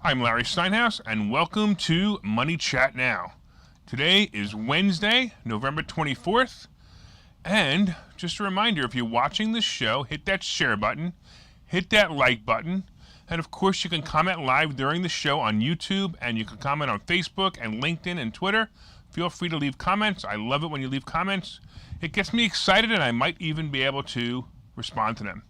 I'm Larry Steinhouse, and welcome to Money Chat Now. Today is Wednesday, November 24th, and just a reminder, if you're watching this show, hit that share button, hit that like button, and of course you can comment live during the show on YouTube, and you can comment on Facebook and LinkedIn and Twitter. Feel free to leave comments. I love it when you leave comments. It gets me excited, and I might even be able to respond to them.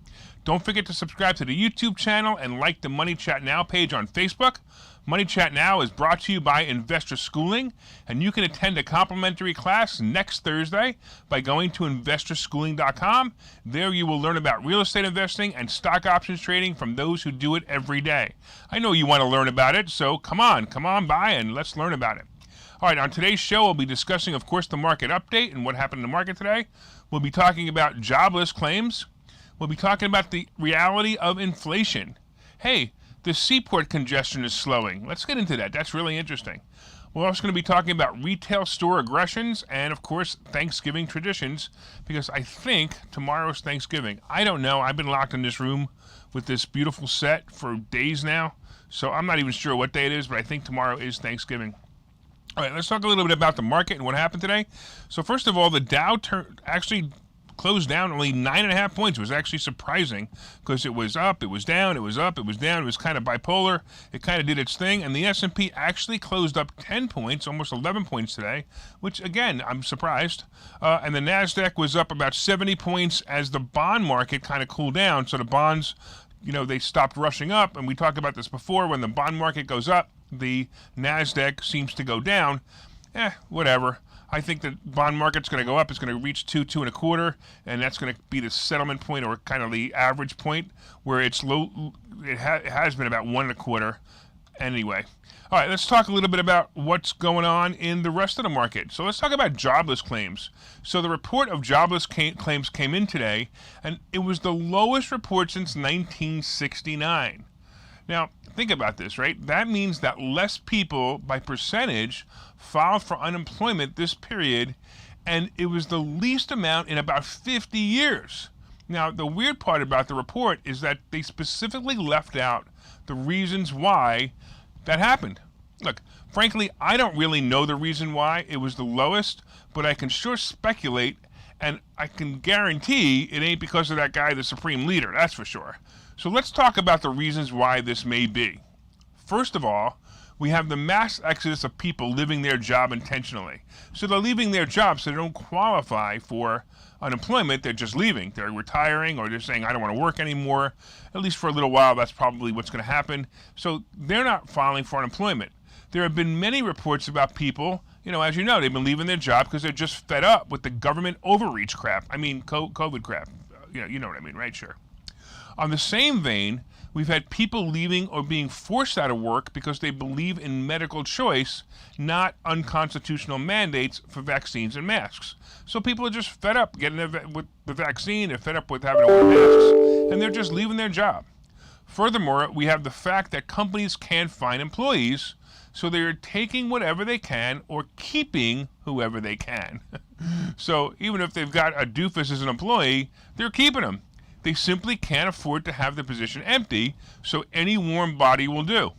Don't forget to subscribe to the YouTube channel and like the Money Chat Now page on Facebook. Money Chat Now is brought to you by Investor Schooling, and you can attend a complimentary class next Thursday by going to investorschooling.com. There you will learn about real estate investing and stock options trading from those who do it every day. I know you want to learn about it, so come on by and let's learn about it. All right, on today's show, we'll be discussing, of course, the market update and what happened in the market today. We'll be talking about jobless claims. We'll be talking about the reality of inflation. Hey, the seaport congestion is slowing. Let's get into that. That's really interesting. We're also going to be talking about retail store aggressions and, of course, Thanksgiving traditions, because I think tomorrow's Thanksgiving. I don't know. I've been locked in this room with this beautiful set for days now, so I'm not even sure what day it is, but I think tomorrow is Thanksgiving. All right, let's talk a little bit about the market and what happened today. So first of all, the Dow actually closed down only 9.5 points. It was actually surprising because it was up, it was down, it was up, it was down. It was kind of bipolar. It kind of did its thing. And the S&P actually closed up 10 points, almost 11 points today, which, again, I'm surprised. And the NASDAQ was up about 70 points as the bond market kind of cooled down. So the bonds, they stopped rushing up. And we talked about this before. When the bond market goes up, the NASDAQ seems to go down. Whatever. I think the bond market's going to go up. It's going to reach 2.25, and that's going to be the settlement point, or kind of the average point, where it's low. It has been about 1.25. Anyway, all right. Let's talk a little bit about what's going on in the rest of the market. So let's talk about jobless claims. So the report of jobless claims came in today, and it was the lowest report since 1969. Now, think about this, right? That means that less people, by percentage, filed for unemployment this period, and it was the least amount in about 50 years. Now, the weird part about the report is that they specifically left out the reasons why that happened. Look, frankly, I don't really know the reason why it was the lowest, but I can sure speculate, and I can guarantee it ain't because of that guy, the supreme leader, that's for sure. So let's talk about the reasons why this may be. First of all, we have the mass exodus of people leaving their job intentionally. So they're leaving their job so they don't qualify for unemployment. They're just leaving. They're retiring, or they're saying, I don't want to work anymore. At least for a little while, that's probably what's going to happen. So they're not filing for unemployment. There have been many reports about people, as you know, they've been leaving their job because they're just fed up with the government overreach crap. I mean, COVID crap. You know what I mean, right? Sure. On the same vein, we've had people leaving or being forced out of work because they believe in medical choice, not unconstitutional mandates for vaccines and masks. So people are just fed up getting with the vaccine, they're fed up with having to wear masks, and they're just leaving their job. Furthermore, we have the fact that companies can't find employees, so they're taking whatever they can or keeping whoever they can. So even if they've got a doofus as an employee, they're keeping him. They simply can't afford to have the position empty, so any warm body will do.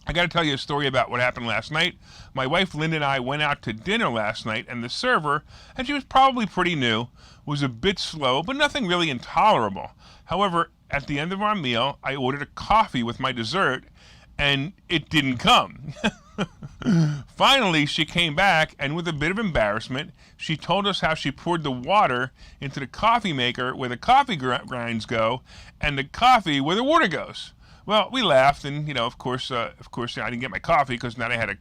I got to tell you a story about what happened last night. My wife Linda and I went out to dinner last night, and the server, and she was probably pretty new, was a bit slow, but nothing really intolerable. However, at the end of our meal, I ordered a coffee with my dessert, and it didn't come. Finally, she came back, and with a bit of embarrassment, she told us how she poured the water into the coffee maker where the coffee grinds go, and the coffee where the water goes. Well, we laughed, and of course, I didn't get my coffee because now I had to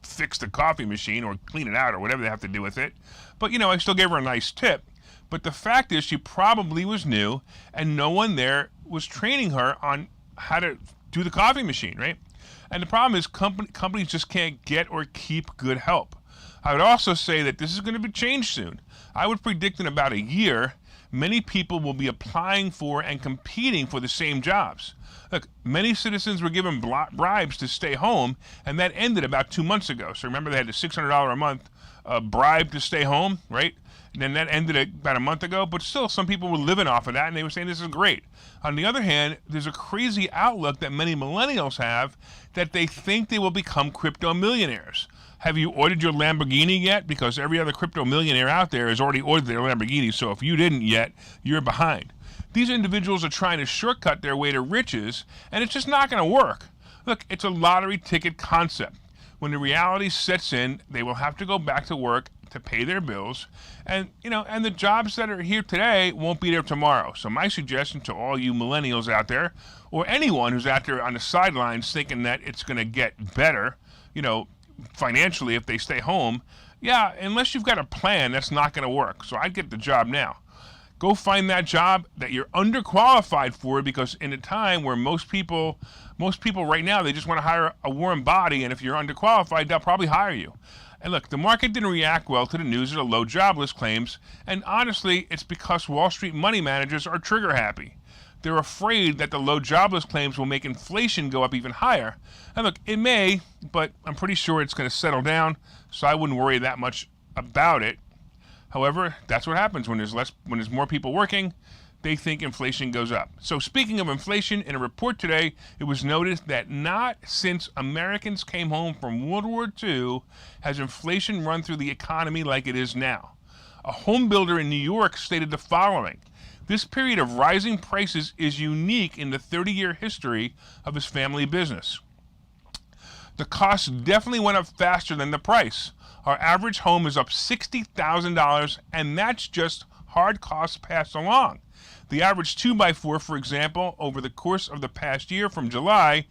fix the coffee machine or clean it out or whatever they have to do with it. But I still gave her a nice tip. But the fact is, she probably was new, and no one there was training her on how to do the coffee machine, right? And the problem is companies just can't get or keep good help. I would also say that this is going to be changed soon. I would predict in about a year, many people will be applying for and competing for the same jobs. Look, many citizens were given bribes to stay home, and that ended about 2 months ago. So remember, they had the $600 a month bribed to stay home, right? And then that ended about a month ago, but still some people were living off of that, and they were saying this is great. On the other hand, there's a crazy outlook that many millennials have that they think they will become crypto millionaires. Have you ordered your Lamborghini yet? Because every other crypto millionaire out there has already ordered their Lamborghini, so if you didn't yet, you're behind. These individuals are trying to shortcut their way to riches, and it's just not going to work. Look, it's a lottery ticket concept. When the reality sets in, they will have to go back to work to pay their bills, and the jobs that are here today won't be there tomorrow. So my suggestion to all you millennials out there, or anyone who's out there on the sidelines thinking that it's going to get better, financially if they stay home, unless you've got a plan, that's not going to work. So I'd get the job now. Go find that job that you're underqualified for, because in a time where most people right now, they just want to hire a warm body, and if you're underqualified, they'll probably hire you. And look, the market didn't react well to the news of the low jobless claims, and honestly, it's because Wall Street money managers are trigger happy. They're afraid that the low jobless claims will make inflation go up even higher. And look, it may, but I'm pretty sure it's going to settle down, so I wouldn't worry that much about it. However, that's what happens when there's more people working. They think inflation goes up. So speaking of inflation, in a report today, it was noted that not since Americans came home from World War II has inflation run through the economy like it is now. A home builder in New York stated the following: "This period of rising prices is unique in the 30-year history of his family business. The cost definitely went up faster than the price. Our average home is up $60,000, and that's just hard costs passed along. The average 2x4, for example, over the course of the past year from July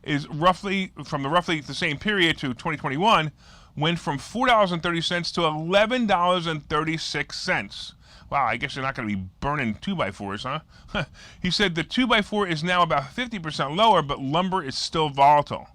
is roughly the same period to 2021, went from $4.30 to $11.36. Wow, I guess you're not going to be burning 2x4s, huh? He said the 2x4 is now about 50% lower, but lumber is still volatile.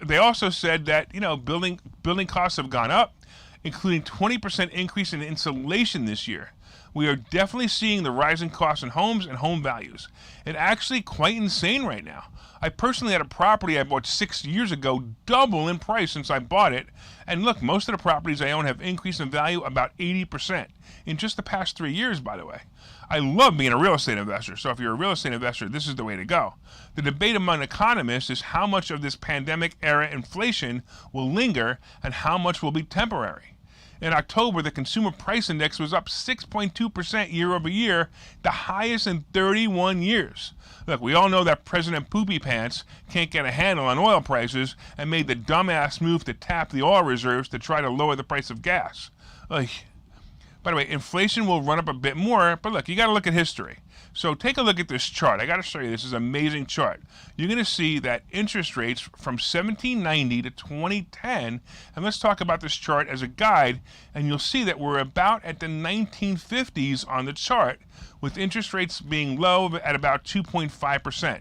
They also said that building costs have gone up, including 20% increase in insulation this year. We are definitely seeing the rising costs in homes and home values. It's actually quite insane right now. I personally had a property I bought 6 years ago, double in price since I bought it. And look, most of the properties I own have increased in value about 80% in just the past 3 years, by the way. I love being a real estate investor, so if you're a real estate investor, this is the way to go. The debate among economists is how much of this pandemic-era inflation will linger and how much will be temporary. In October, the Consumer Price Index was up 6.2% year over year, the highest in 31 years. Look, we all know that President Poopy Pants can't get a handle on oil prices and made the dumbass move to tap the oil reserves to try to lower the price of gas. Ugh. By the way, inflation will run up a bit more, but look, you got to look at history. So take a look at this chart. I got to show you, this is an amazing chart. You're going to see that interest rates from 1790 to 2010, and let's talk about this chart as a guide, and you'll see that we're about at the 1950s on the chart, with interest rates being low at about 2.5%.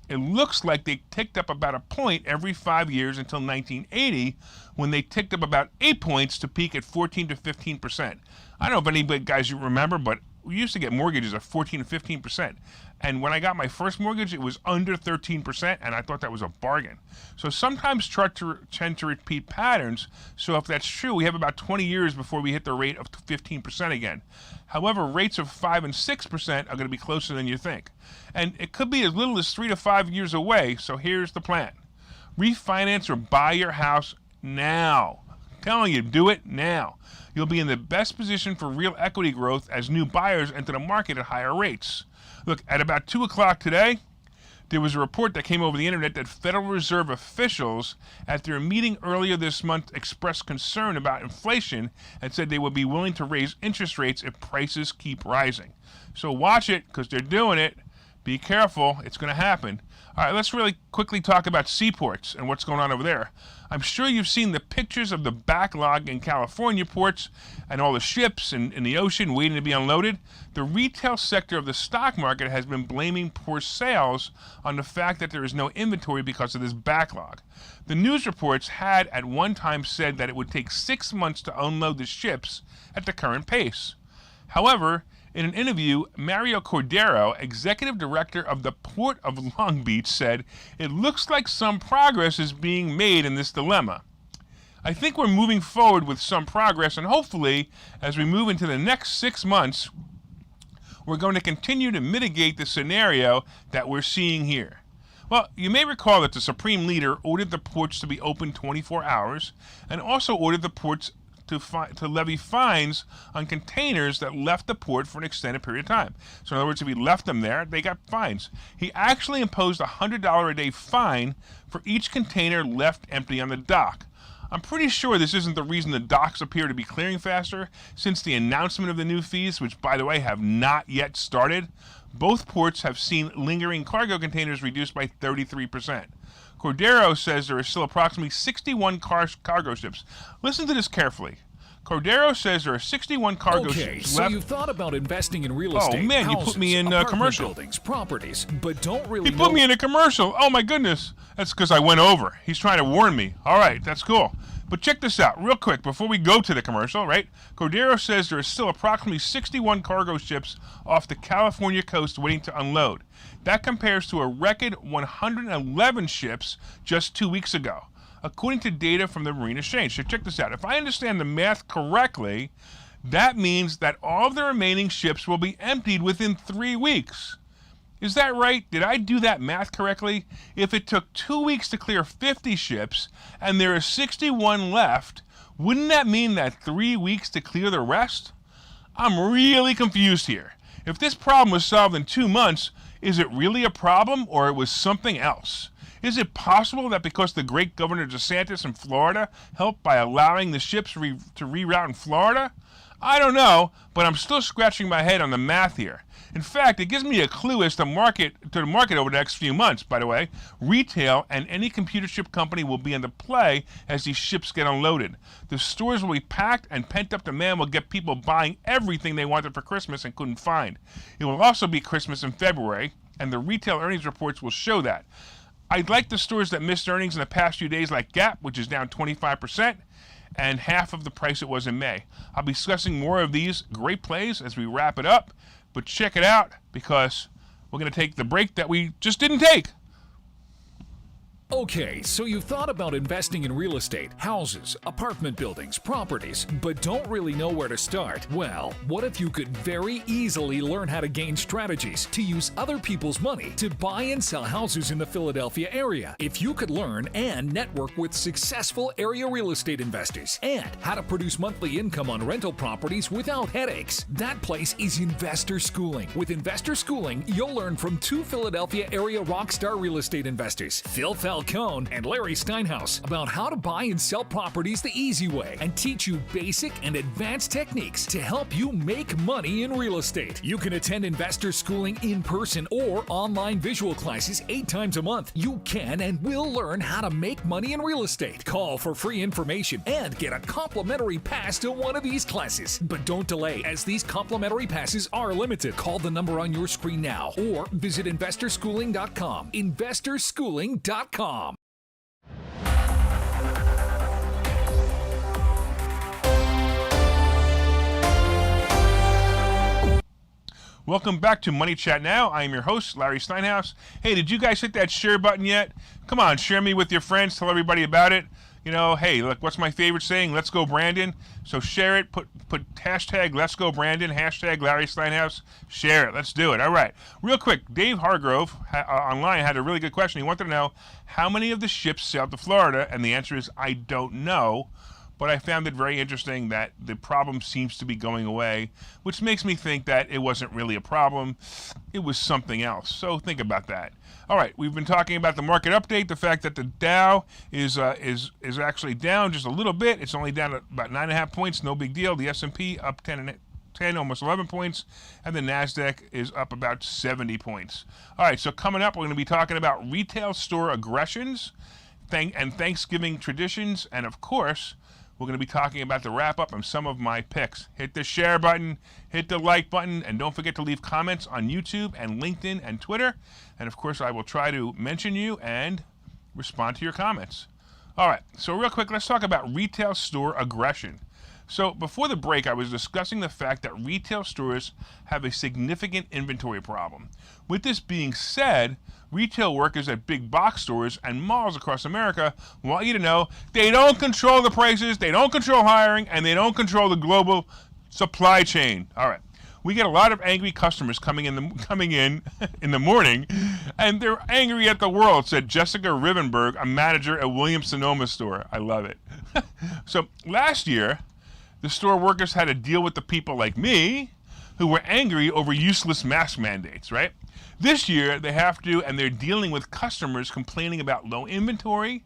It looks like they ticked up about a point every 5 years until 1980, when they ticked up about 8 points to peak at 14 to 15%. I don't know if any guys you remember, but we used to get mortgages at 14 to 15%. And when I got my first mortgage, it was under 13%, and I thought that was a bargain. So sometimes charts tend to repeat patterns. So if that's true, we have about 20 years before we hit the rate of 15% again. However, rates of 5 and 6% are going to be closer than you think. And it could be as little as 3 to 5 years away. So here's the plan. Refinance or buy your house now. I'm telling you, do it now. You'll be in the best position for real equity growth as new buyers enter the market at higher rates. Look, at about 2 o'clock today, there was a report that came over the internet that Federal Reserve officials at their meeting earlier this month expressed concern about inflation and said they would be willing to raise interest rates if prices keep rising. So watch it, because they're doing it. Be careful, it's going to happen. All right, let's really quickly talk about seaports and what's going on over there. I'm sure you've seen the pictures of the backlog in California ports and all the ships in the ocean waiting to be unloaded. The retail sector of the stock market has been blaming poor sales on the fact that there is no inventory because of this backlog. The news reports had at one time said that it would take 6 months to unload the ships at the current pace. However, in an interview, Mario Cordero, executive director of the Port of Long Beach, said, "It looks like some progress is being made in this dilemma. I think we're moving forward with some progress, and hopefully, as we move into the next 6 months, we're going to continue to mitigate the scenario that we're seeing here. Well, you may recall that the Supreme Leader ordered the ports to be open 24 hours and also ordered the ports to levy fines on containers that left the port for an extended period of time. So in other words, if he left them there, they got fines. He actually imposed a $100 a day fine for each container left empty on the dock. I'm pretty sure this isn't the reason the docks appear to be clearing faster. Since the announcement of the new fees, which by the way have not yet started, both ports have seen lingering cargo containers reduced by 33%. Cordero says there are still approximately 61 cargo ships. Listen to this carefully. Cordero says there are 61 cargo ships so left. you've thought about investing in real estate. Oh man, houses, you put me in commercial. Buildings, properties, but don't really He put me in a commercial. Oh my goodness. That's because I went over. He's trying to warn me. All right, that's cool. But check this out real quick before we go to the commercial, right? Cordero says there are still approximately 61 cargo ships off the California coast waiting to unload. That compares to a record 111 ships just 2 weeks ago, according to data from the Marine Exchange. So check this out. If I understand the math correctly, that means that all of the remaining ships will be emptied within 3 weeks. Is that right? Did I do that math correctly? If it took 2 weeks to clear 50 ships and there are 61 left, wouldn't that mean that 3 weeks to clear the rest? I'm really confused here. If this problem was solved in 2 months, is it really a problem or it was something else? Is it possible that because the great Governor DeSantis in Florida helped by allowing the ships to reroute in Florida? I don't know, but I'm still scratching my head on the math here. In fact, it gives me a clue as to the market over the next few months, by the way. Retail and any computer chip company will be into play as these ships get unloaded. The stores will be packed and pent-up demand will get people buying everything they wanted for Christmas and couldn't find. It will also be Christmas in February, and the retail earnings reports will show that. I'd like the stores that missed earnings in the past few days like Gap, which is down 25%, and half of the price it was in May. I'll be discussing more of these great plays as we wrap it up. But check it out, because we're going to take the break that we just didn't take. Okay, so you've thought about investing in real estate, houses, apartment buildings, properties, but don't really know where to start. Well, what if you could very easily learn how to gain strategies to use other people's money to buy and sell houses in the Philadelphia area? If you could learn and network with successful area real estate investors and how to produce monthly income on rental properties without headaches, that place is Investor Schooling. With Investor Schooling, you'll learn from 2 Philadelphia area rockstar real estate investors, Phil Falcone and Larry Steinhouse, about how to buy and sell properties the easy way and teach you basic and advanced techniques to help you make money in real estate. You can attend Investor Schooling in person or online visual classes 8 times a month. You can and will learn how to make money in real estate. Call for free information and get a complimentary pass to one of these classes. But don't delay, as these complimentary passes are limited. Call the number on your screen now or visit investorschooling.com. investorschooling.com. Welcome back to Money Chat Now. I am your host, Larry Steinhouse. Hey, did you guys hit that share button yet? Come on, share me with your friends. Tell everybody about it. You know, hey, look, what's my favorite saying? Let's go, Brandon. So share it. Put hashtag Let's Go, Brandon. Hashtag Larry Steinhouse. Share it. Let's do it. All right. Real quick, Dave Hargrove online had a really good question. He wanted to know how many of the ships sailed to Florida, and the answer is I don't know. But I found it very interesting that the problem seems to be going away, which makes me think that it wasn't really a problem. It was something else. So think about that. All right, we've been talking about the market update, the fact that the Dow is actually down just a little bit. It's only down about 9.5 points, no big deal. The S&P up 10, almost 11 points, and the NASDAQ is up about 70 points. All right, so coming up, we're going to be talking about retail store aggressions and Thanksgiving traditions, and of course, we're going to be talking about the wrap-up and some of my picks. Hit the share button, hit the like button, and don't forget to leave comments on YouTube and LinkedIn and Twitter. And, of course, I will try to mention you and respond to your comments. All right, so real quick, let's talk about retail store aggression. So before the break, I was discussing the fact that retail stores have a significant inventory problem. With this being said, retail workers at big box stores and malls across America want you to know they don't control the prices, they don't control hiring, and they don't control the global supply chain. All right. We get a lot of angry customers coming in in the morning, and they're angry at the world, said Jessica Rivenberg, a manager at Williams-Sonoma store. I love it. So last year, the store workers had to deal with the people like me who were angry over useless mask mandates, right? This year, they have to, and they're dealing with customers complaining about low inventory,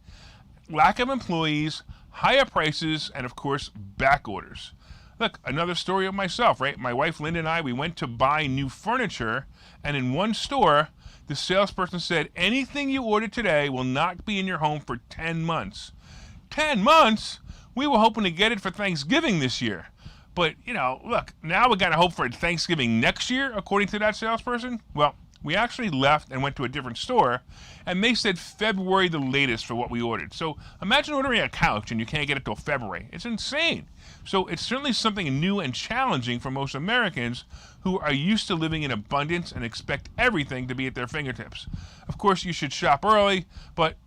lack of employees, higher prices, and of course, back orders. Look, another story of myself, right? My wife Linda and I, we went to buy new furniture, and in one store, the salesperson said, anything you order today will not be in your home for 10 months. 10 months? We were hoping to get it for Thanksgiving this year. But, look, now we got to hope for Thanksgiving next year, according to that salesperson. Well, we actually left and went to a different store, and they said February the latest for what we ordered. So imagine ordering a couch and you can't get it till February. It's insane. So it's certainly something new and challenging for most Americans who are used to living in abundance and expect everything to be at their fingertips. Of course, you should shop early, but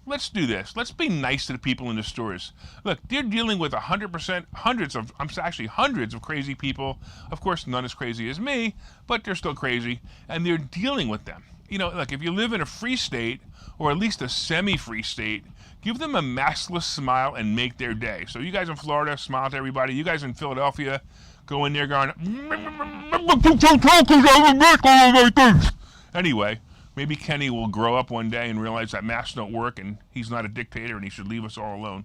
let's do this. Let's be nice to the people in the stores. Look, they're dealing with hundreds of crazy people. Of course, none as crazy as me, but they're still crazy, and they're dealing with them. Look, if you live in a free state, or at least a semi-free state, give them a maskless smile and make their day. So you guys in Florida, smile to everybody. You guys in Philadelphia, go in there going, anyway. Maybe Kenny will grow up one day and realize that masks don't work and he's not a dictator and he should leave us all alone.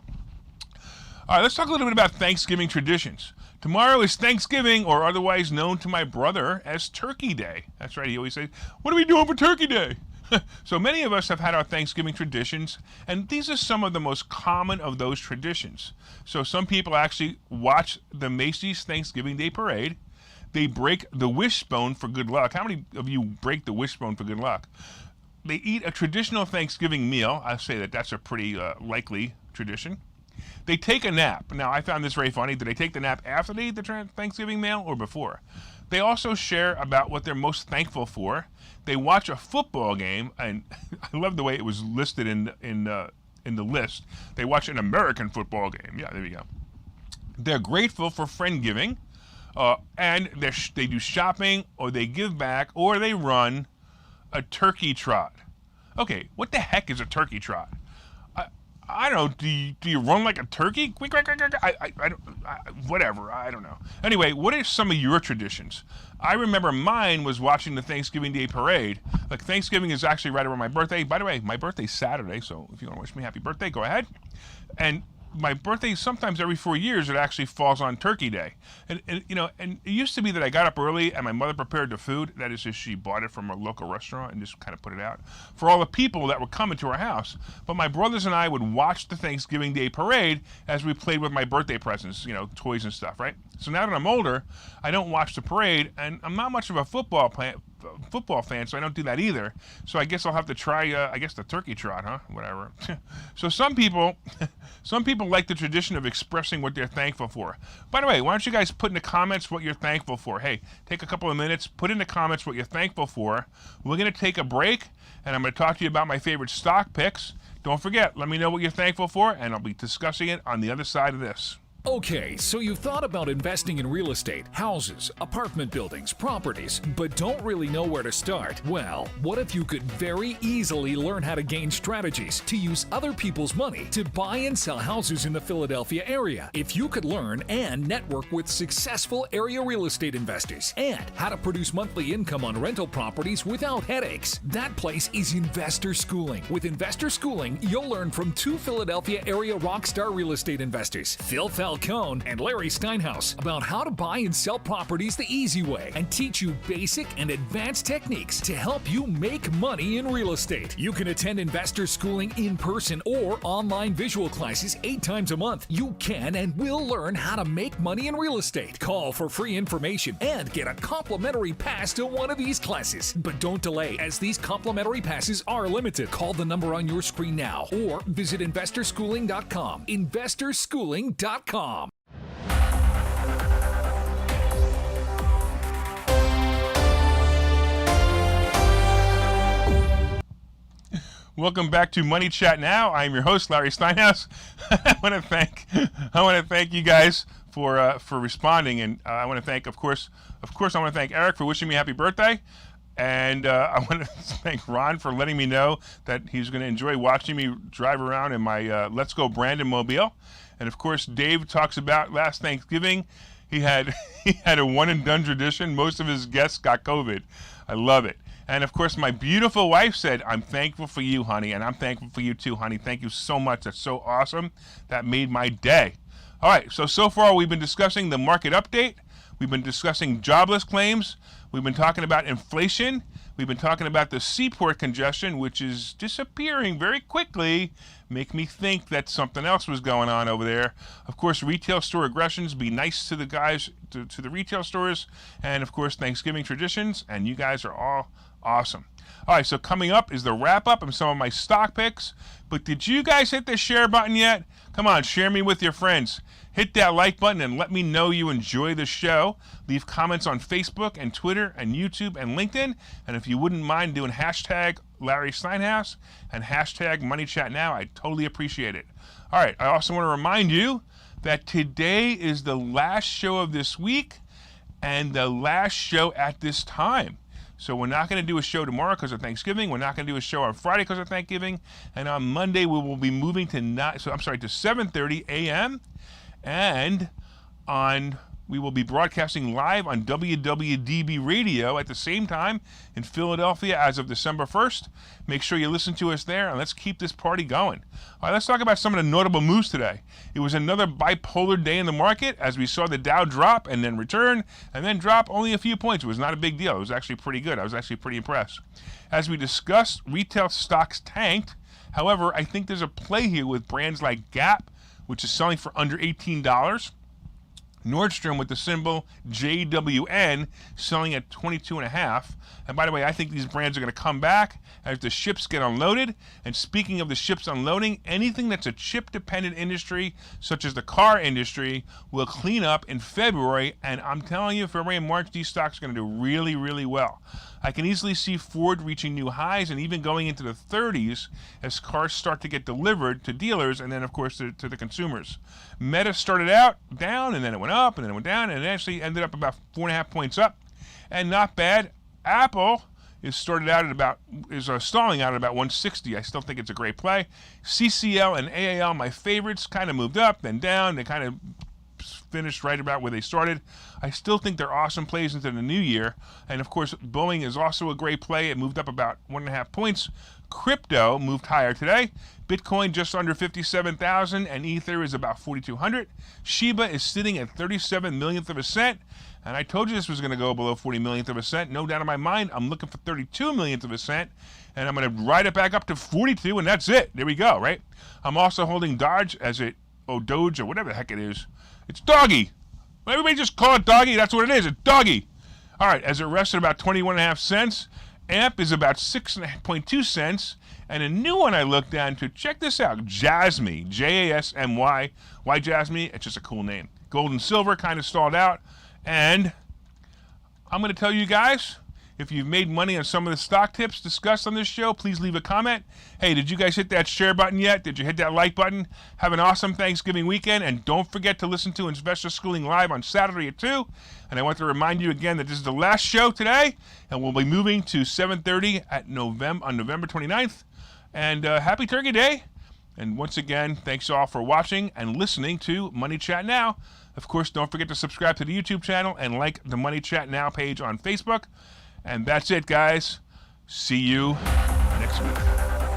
All right, let's talk a little bit about Thanksgiving traditions. Tomorrow is Thanksgiving, or otherwise known to my brother as Turkey Day. That's right, he always says, what are we doing for Turkey Day? So many of us have had our Thanksgiving traditions, and these are some of the most common of those traditions. So some people actually watch the Macy's Thanksgiving Day Parade. They break the wishbone for good luck. How many of you break the wishbone for good luck? They eat a traditional Thanksgiving meal. I say that that's a pretty likely tradition. They take a nap. Now, I found this very funny. Do they take the nap after they eat the Thanksgiving meal or before? They also share about what they're most thankful for. They watch a football game, and I love the way it was listed in the list. They watch an American football game. Yeah, there you go. They're grateful for friend giving. And they do shopping, or they give back, or they run a turkey trot. Okay, what the heck is a turkey trot? I don't know. Do you run like a turkey? Whatever. I don't know. Anyway, what are some of your traditions? I remember mine was watching the Thanksgiving Day Parade. Like, Thanksgiving is actually right around my birthday. By the way, my birthday's Saturday, so if you want to wish me happy birthday, go ahead. And my birthday, sometimes every 4 years, it actually falls on Turkey Day. And it used to be that I got up early and my mother prepared the food. That is, just she bought it from a local restaurant and just kind of put it out for all the people that were coming to our house. But my brothers and I would watch the Thanksgiving Day Parade as we played with my birthday presents, toys and stuff, right? So now that I'm older, I don't watch the parade, and I'm not much of a football fan, so I don't do that either. So I guess I'll have to try, the turkey trot, huh? Whatever. So some people like the tradition of expressing what they're thankful for. By the way, why don't you guys put in the comments what you're thankful for? Hey, take a couple of minutes, put in the comments what you're thankful for. We're going to take a break, and I'm going to talk to you about my favorite stock picks. Don't forget, let me know what you're thankful for, and I'll be discussing it on the other side of this. Okay, so you've thought about investing in real estate, houses, apartment buildings, properties, but don't really know where to start? Well, what if you could very easily learn how to gain strategies to use other people's money to buy and sell houses in the Philadelphia area? If you could learn and network with successful area real estate investors and how to produce monthly income on rental properties without headaches, that place is Investor Schooling. With Investor Schooling, you'll learn from two Philadelphia area rockstar real estate investors, Phil Falcone and Larry Steinhouse, about how to buy and sell properties the easy way and teach you basic and advanced techniques to help you make money in real estate. You can attend Investor Schooling in person or online visual classes 8 times a month. You can and will learn how to make money in real estate. Call for free information and get a complimentary pass to one of these classes. But don't delay, as these complimentary passes are limited. Call the number on your screen now or visit investorschooling.com. investorschooling.com. Welcome back to Money Chat Now. I am your host, Larry Steinhouse. I want to thank you guys for responding, and I want to thank, of course, I want to thank Eric for wishing me happy birthday, and I want to thank Ron for letting me know that he's going to enjoy watching me drive around in my Let's Go Brandon mobile, and of course, Dave talks about last Thanksgiving. He had a one and done tradition. Most of his guests got COVID. I love it. And of course, my beautiful wife said, "I'm thankful for you, honey," and I'm thankful for you too, honey. Thank you so much. That's so awesome. That made my day. All right, so far we've been discussing the market update. We've been discussing jobless claims. We've been talking about inflation. We've been talking about the seaport congestion, which is disappearing very quickly. Make me think that something else was going on over there. Of course, retail store aggressions. Be nice to the guys, to the retail stores. And of course, Thanksgiving traditions. And you guys are all awesome. All right, so coming up is the wrap-up of some of my stock picks. But did you guys hit the share button yet? Come on, share me with your friends. Hit that like button and let me know you enjoy the show. Leave comments on Facebook and Twitter and YouTube and LinkedIn. And if you wouldn't mind doing hashtag Larry Steinhouse and hashtag Money Chat Now, I'd totally appreciate it. All right, I also want to remind you that today is the last show of this week and the last show at this time. So we're not going to do a show tomorrow because of Thanksgiving. We're not going to do a show on Friday because of Thanksgiving. And on Monday, we will be moving to 7:30 a.m. And we will be broadcasting live on WWDB Radio at the same time in Philadelphia as of December 1st. Make sure you listen to us there, and let's keep this party going. All right, let's talk about some of the notable moves today. It was another bipolar day in the market as we saw the Dow drop and then return and then drop only a few points. It was not a big deal. It was actually pretty good. I was actually pretty impressed. As we discussed, retail stocks tanked. However, I think there's a play here with brands like Gap, which is selling for under $18. Nordstrom with the symbol JWN selling at 22.5. And by the way, I think these brands are going to come back as the ships get unloaded. And speaking of the ships unloading, anything that's a chip-dependent industry, such as the car industry, will clean up in February. And I'm telling you, February and March, these stocks are going to do really, really well. I can easily see Ford reaching new highs and even going into the 30s as cars start to get delivered to dealers and then, of course, to the consumers. Meta started out down, and then it went up, and then it went down, and it actually ended up about 4.5 points up. And not bad. Apple is stalling out at about 160. I still think it's a great play. CCL and AAL, my favorites, kind of moved up, then down. They kind of finished right about where they started. I still think they're awesome plays into the new year. And of course, Boeing is also a great play. It moved up about 1.5 points. Crypto moved higher today. Bitcoin just under 57,000 and Ether is about 4,200. Shiba is sitting at 37 millionth of a cent. And I told you this was going to go below 40 millionth of a cent. No doubt in my mind, I'm looking for 32 millionth of a cent. And I'm going to ride it back up to 42, and that's it. There we go, right? I'm also holding Doge Doge or whatever the heck it is. It's Doggy. Everybody just call it Doggy. That's what it is. It's Doggy. All right, as it rests at about 21.5 cents. AMP is about 6.2 cents. And a new one I looked down to, check this out, Jasmy, Jasmy. Why Jasmy? It's just a cool name. Gold and silver kind of stalled out. And I'm going to tell you guys, if you've made money on some of the stock tips discussed on this show, please leave a comment. Hey, did you guys hit that share button yet? Did you hit that like button? Have an awesome Thanksgiving weekend. And don't forget to listen to Investor Schooling Live on Saturday at 2. And I want to remind you again that this is the last show today. And we'll be moving to 7:30 on November 29th. And happy Turkey Day. And once again, thanks all for watching and listening to Money Chat Now. Of course, don't forget to subscribe to the YouTube channel and like the Money Chat Now page on Facebook. And that's it, guys. See you next week.